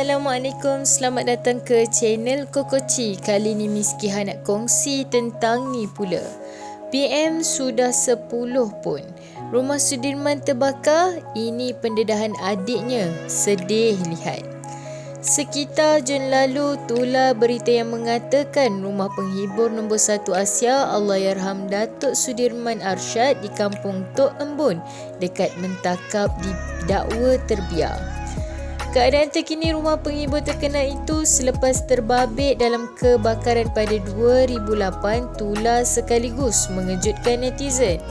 Assalamualaikum, selamat datang ke channel Kokoci. Kali ni Miss Kiha nak kongsi tentang ni pula. PM sudah 10 pun. Rumah Sudirman terbakar, ini pendedahan adiknya. Sedih lihat. Sekitar Jun lalu, tular berita yang mengatakan rumah penghibur nombor 1 Asia Allahyarham Datuk Sudirman Arsyad di Kampung Tok Embun dekat Mentakap didakwa terbiar. Keadaan terkini rumah penghibur terkenal itu selepas terbabit dalam kebakaran pada 2008 tular sekaligus mengejutkan netizen.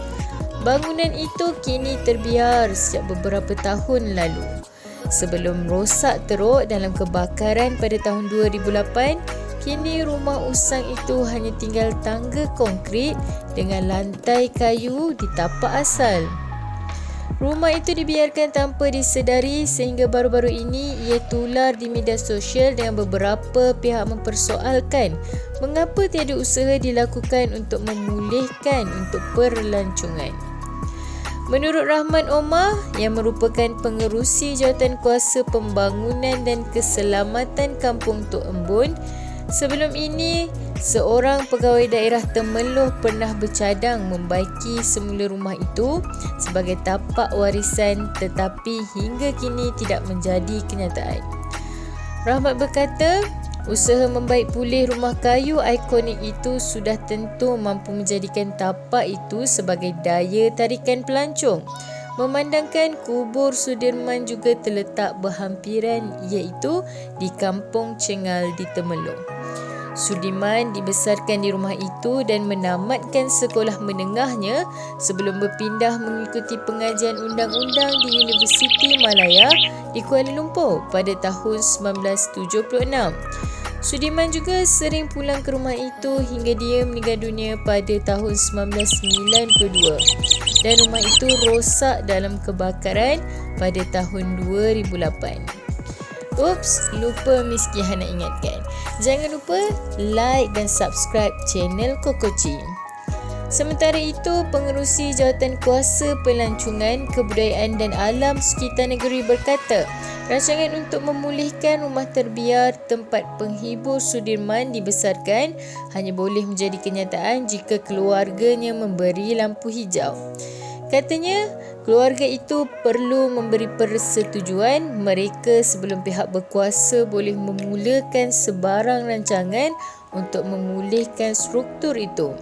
Bangunan itu kini terbiar sejak beberapa tahun lalu. Sebelum rosak teruk dalam kebakaran pada tahun 2008, kini rumah usang itu hanya tinggal tangga konkrit dengan lantai kayu di tapak asal. Rumah itu dibiarkan tanpa disedari sehingga baru-baru ini ia tular di media sosial dengan beberapa pihak mempersoalkan mengapa tiada usaha dilakukan untuk memulihkan untuk perlancongan. Menurut Rahman Omar yang merupakan pengerusi Jawatankuasa Pembangunan dan Keselamatan Kampung Tok Embun, sebelum ini seorang pegawai daerah Temeloh pernah bercadang membaiki semula rumah itu sebagai tapak warisan tetapi hingga kini tidak menjadi kenyataan. Rahmat berkata, usaha membaik pulih rumah kayu ikonik itu sudah tentu mampu menjadikan tapak itu sebagai daya tarikan pelancong. Memandangkan kubur Sudirman juga terletak berhampiran iaitu di Kampung Cengal di Temeloh. Sudirman dibesarkan di rumah itu dan menamatkan sekolah menengahnya sebelum berpindah mengikuti pengajian undang-undang di Universiti Malaya di Kuala Lumpur pada tahun 1976. Sudirman juga sering pulang ke rumah itu hingga dia meninggal dunia pada tahun 1992 dan rumah itu rosak dalam kebakaran pada tahun 2008. Ups, lupa Miss Kiha nak ingatkan. Jangan lupa like dan subscribe channel Kokoci. Sementara itu, Pengerusi Jawatankuasa Pelancongan, Kebudayaan dan Alam Sekitar Negeri berkata, rancangan untuk memulihkan rumah terbiar tempat penghibur Sudirman dibesarkan hanya boleh menjadi kenyataan jika keluarganya memberi lampu hijau. Katanya, keluarga itu perlu memberi persetujuan mereka sebelum pihak berkuasa boleh memulakan sebarang rancangan untuk memulihkan struktur itu.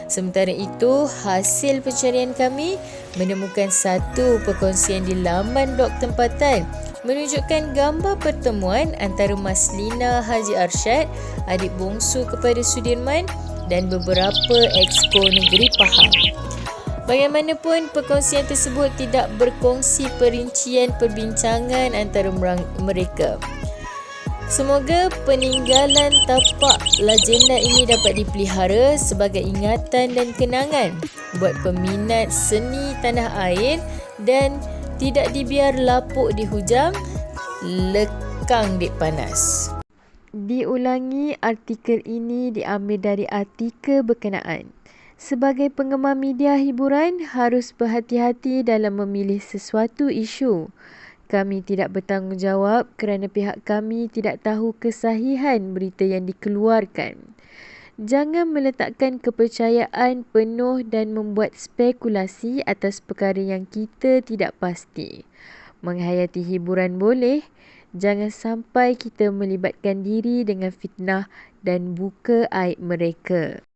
Sementara itu, hasil pencarian kami menemukan satu perkongsian di laman blog tempatan menunjukkan gambar pertemuan antara Maslina Haji Arsyad, adik bongsu kepada Sudirman, dan beberapa exco negeri Pahang. Bagaimanapun, perkongsian tersebut tidak berkongsi perincian perbincangan antara mereka. Semoga peninggalan tapak legenda ini dapat dipelihara sebagai ingatan dan kenangan buat peminat seni tanah air dan tidak dibiar lapuk di hujang, lekang di panas. Diulangi, artikel ini diambil dari artikel berkenaan. Sebagai penggemar media hiburan, harus berhati-hati dalam memilih sesuatu isu. Kami tidak bertanggungjawab kerana pihak kami tidak tahu kesahihan berita yang dikeluarkan. Jangan meletakkan kepercayaan penuh dan membuat spekulasi atas perkara yang kita tidak pasti. Menghayati hiburan boleh, jangan sampai kita melibatkan diri dengan fitnah dan buka aib mereka.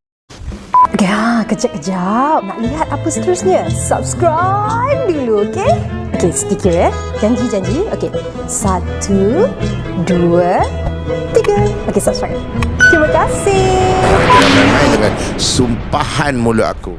Ya, kejap-kejap. Nak lihat apa seterusnya? Subscribe dulu, okey? Okey, sedikit ya. Janji. Okey. 1, 2, 3. Okey, subscribe. Terima kasih. Jangan main-main dengan sumpahan mulut aku.